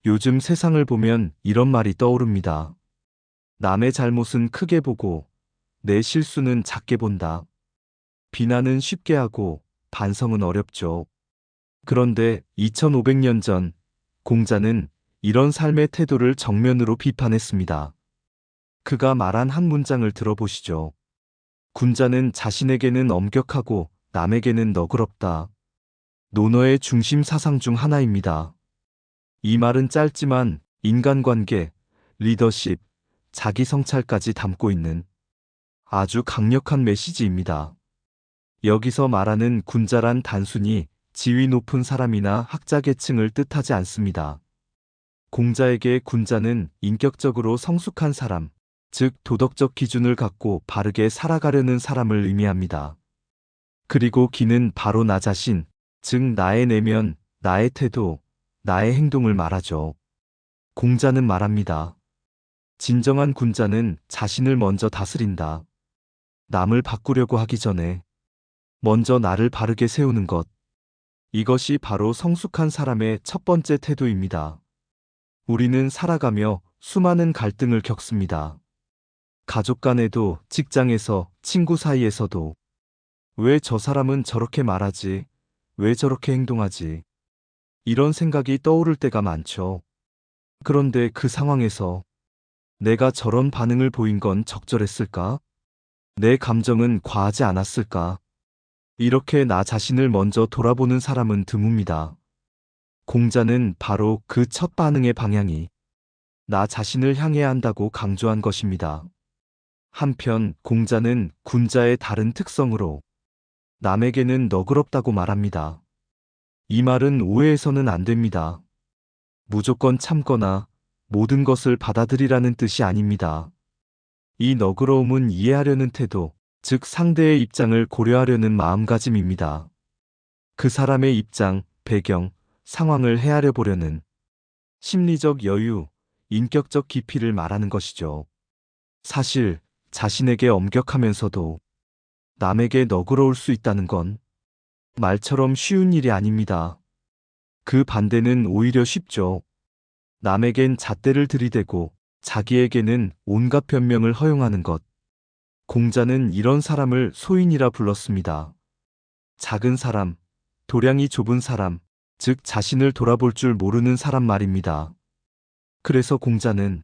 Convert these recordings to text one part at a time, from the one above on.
요즘 세상을 보면 이런 말이 떠오릅니다. 남의 잘못은 크게 보고 내 실수는 작게 본다. 비난은 쉽게 하고 반성은 어렵죠. 그런데 2500년 전 공자는 이런 삶의 태도를 정면으로 비판했습니다. 그가 말한 한 문장을 들어보시죠. 군자는 자신에게는 엄격하고 남에게는 너그럽다. 논어의 중심 사상 중 하나입니다. 이 말은 짧지만 인간관계, 리더십, 자기 성찰까지 담고 있는 아주 강력한 메시지입니다. 여기서 말하는 군자란 단순히 지위 높은 사람이나 학자 계층을 뜻하지 않습니다. 공자에게 군자는 인격적으로 성숙한 사람, 즉 도덕적 기준을 갖고 바르게 살아가려는 사람을 의미합니다. 그리고 기는 바로 나 자신, 즉 나의 내면, 나의 태도, 나의 행동을 말하죠. 공자는 말합니다. 진정한 군자는 자신을 먼저 다스린다. 남을 바꾸려고 하기 전에 먼저 나를 바르게 세우는 것. 이것이 바로 성숙한 사람의 첫 번째 태도입니다. 우리는 살아가며 수많은 갈등을 겪습니다. 가족 간에도, 직장에서, 친구 사이에서도. 왜 저 사람은 저렇게 말하지? 왜 저렇게 행동하지? 이런 생각이 떠오를 때가 많죠. 그런데 그 상황에서 내가 저런 반응을 보인 건 적절했을까? 내 감정은 과하지 않았을까? 이렇게 나 자신을 먼저 돌아보는 사람은 드뭅니다. 공자는 바로 그 첫 반응의 방향이 나 자신을 향해야 한다고 강조한 것입니다. 한편 공자는 군자의 다른 특성으로 남에게는 너그럽다고 말합니다. 이 말은 오해해서는 안 됩니다. 무조건 참거나 모든 것을 받아들이라는 뜻이 아닙니다. 이 너그러움은 이해하려는 태도, 즉 상대의 입장을 고려하려는 마음가짐입니다. 그 사람의 입장, 배경, 상황을 헤아려 보려는 심리적 여유, 인격적 깊이를 말하는 것이죠. 사실 자신에게 엄격하면서도 남에게 너그러울 수 있다는 건 말처럼 쉬운 일이 아닙니다. 그 반대는 오히려 쉽죠. 남에겐 잣대를 들이대고 자기에게는 온갖 변명을 허용하는 것. 공자는 이런 사람을 소인이라 불렀습니다. 작은 사람, 도량이 좁은 사람, 즉 자신을 돌아볼 줄 모르는 사람 말입니다. 그래서 공자는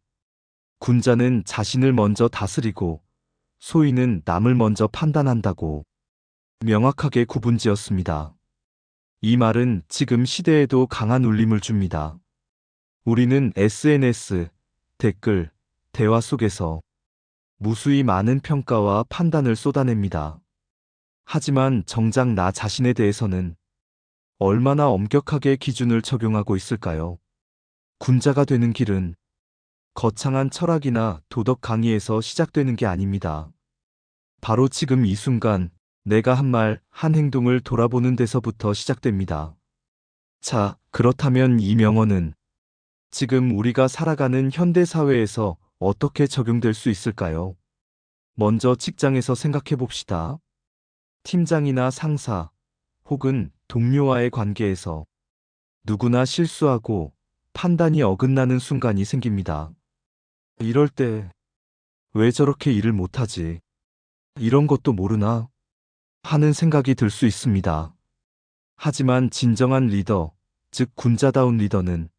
군자는 자신을 먼저 다스리고 소인은 남을 먼저 판단한다고 명확하게 구분지었습니다. 이 말은 지금 시대에도 강한 울림을 줍니다. 우리는 SNS, 댓글, 대화 속에서 무수히 많은 평가와 판단을 쏟아냅니다. 하지만 정작 나 자신에 대해서는 얼마나 엄격하게 기준을 적용하고 있을까요? 군자가 되는 길은 거창한 철학이나 도덕 강의에서 시작되는 게 아닙니다. 바로 지금 이 순간 내가 한 말, 한 행동을 돌아보는 데서부터 시작됩니다. 자, 그렇다면 이 명언은 지금 우리가 살아가는 현대 사회에서 어떻게 적용될 수 있을까요? 먼저 직장에서 생각해 봅시다. 팀장이나 상사, 혹은 동료와의 관계에서 누구나 실수하고 판단이 어긋나는 순간이 생깁니다. 이럴 때 왜 저렇게 일을 못하지? 이런 것도 모르나? 하는 생각이 들 수 있습니다. 하지만 진정한 리더, 즉 군자다운 리더는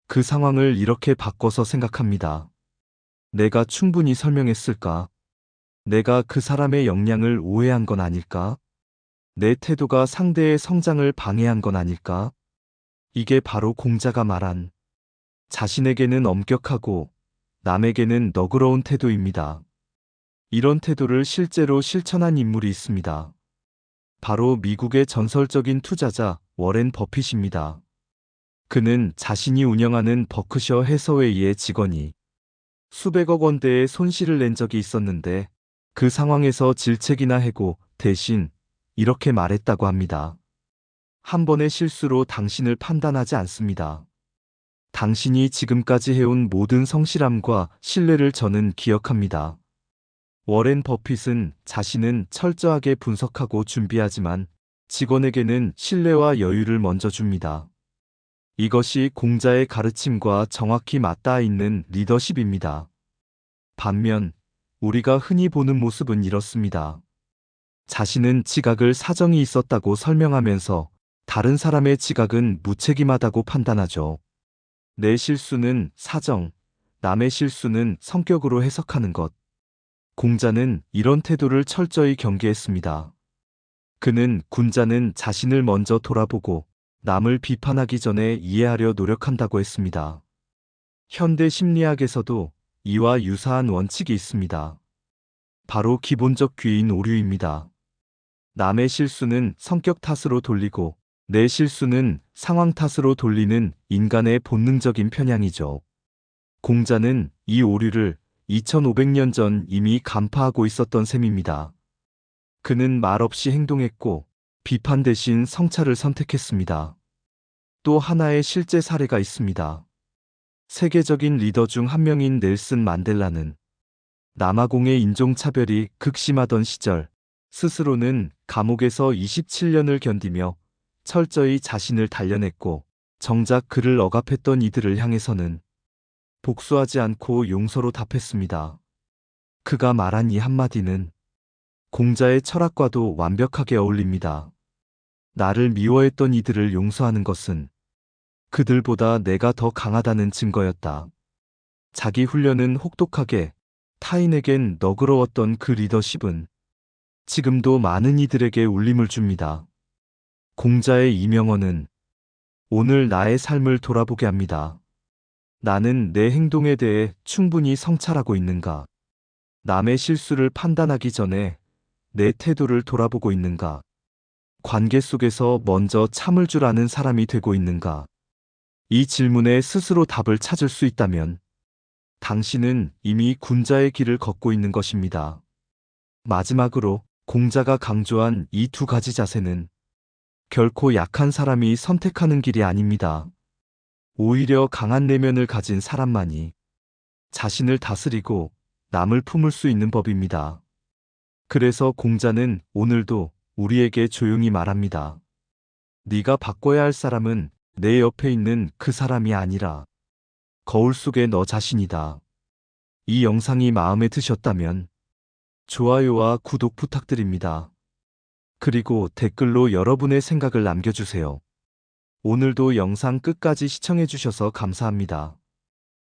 그 상황을 이렇게 바꿔서 생각합니다. 내가 충분히 설명했을까? 내가 그 사람의 역량을 오해한 건 아닐까? 내 태도가 상대의 성장을 방해한 건 아닐까? 이게 바로 공자가 말한 자신에게는 엄격하고 남에게는 너그러운 태도입니다. 이런 태도를 실제로 실천한 인물이 있습니다. 바로 미국의 전설적인 투자자 워렌 버핏입니다. 그는 자신이 운영하는 버크셔 해서웨이의 직원이 수백억 원대의 손실을 낸 적이 있었는데 그 상황에서 질책이나 해고 대신 이렇게 말했다고 합니다. 한 번의 실수로 당신을 판단하지 않습니다. 당신이 지금까지 해온 모든 성실함과 신뢰를 저는 기억합니다. 워렌 버핏은 자신은 철저하게 분석하고 준비하지만 직원에게는 신뢰와 여유를 먼저 줍니다. 이것이 공자의 가르침과 정확히 맞닿아 있는 리더십입니다. 반면 우리가 흔히 보는 모습은 이렇습니다. 자신은 지각을 사정이 있었다고 설명하면서 다른 사람의 지각은 무책임하다고 판단하죠. 내 실수는 사정, 남의 실수는 성격으로 해석하는 것. 공자는 이런 태도를 철저히 경계했습니다. 그는 군자는 자신을 먼저 돌아보고 남을 비판하기 전에 이해하려 노력한다고 했습니다. 현대 심리학에서도 이와 유사한 원칙이 있습니다. 바로 기본적 귀인 오류입니다. 남의 실수는 성격 탓으로 돌리고 내 실수는 상황 탓으로 돌리는 인간의 본능적인 편향이죠. 공자는 이 오류를 2500년 전 이미 간파하고 있었던 셈입니다. 그는 말없이 행동했고 비판 대신 성찰을 선택했습니다. 또 하나의 실제 사례가 있습니다. 세계적인 리더 중 한 명인 넬슨 만델라는 남아공의 인종차별이 극심하던 시절 스스로는 감옥에서 27년을 견디며 철저히 자신을 단련했고 정작 그를 억압했던 이들을 향해서는 복수하지 않고 용서로 답했습니다. 그가 말한 이 한마디는 공자의 철학과도 완벽하게 어울립니다. 나를 미워했던 이들을 용서하는 것은 그들보다 내가 더 강하다는 증거였다. 자기 훈련은 혹독하게 타인에겐 너그러웠던 그 리더십은 지금도 많은 이들에게 울림을 줍니다. 공자의 이 명언은 오늘 나의 삶을 돌아보게 합니다. 나는 내 행동에 대해 충분히 성찰하고 있는가? 남의 실수를 판단하기 전에 내 태도를 돌아보고 있는가? 관계 속에서 먼저 참을 줄 아는 사람이 되고 있는가? 이 질문에 스스로 답을 찾을 수 있다면 당신은 이미 군자의 길을 걷고 있는 것입니다. 마지막으로 공자가 강조한 이 두 가지 자세는 결코 약한 사람이 선택하는 길이 아닙니다. 오히려 강한 내면을 가진 사람만이 자신을 다스리고 남을 품을 수 있는 법입니다. 그래서 공자는 오늘도 우리에게 조용히 말합니다. 네가 바꿔야 할 사람은 내 옆에 있는 그 사람이 아니라 거울 속의 너 자신이다. 이 영상이 마음에 드셨다면 좋아요와 구독 부탁드립니다. 그리고 댓글로 여러분의 생각을 남겨주세요. 오늘도 영상 끝까지 시청해주셔서 감사합니다.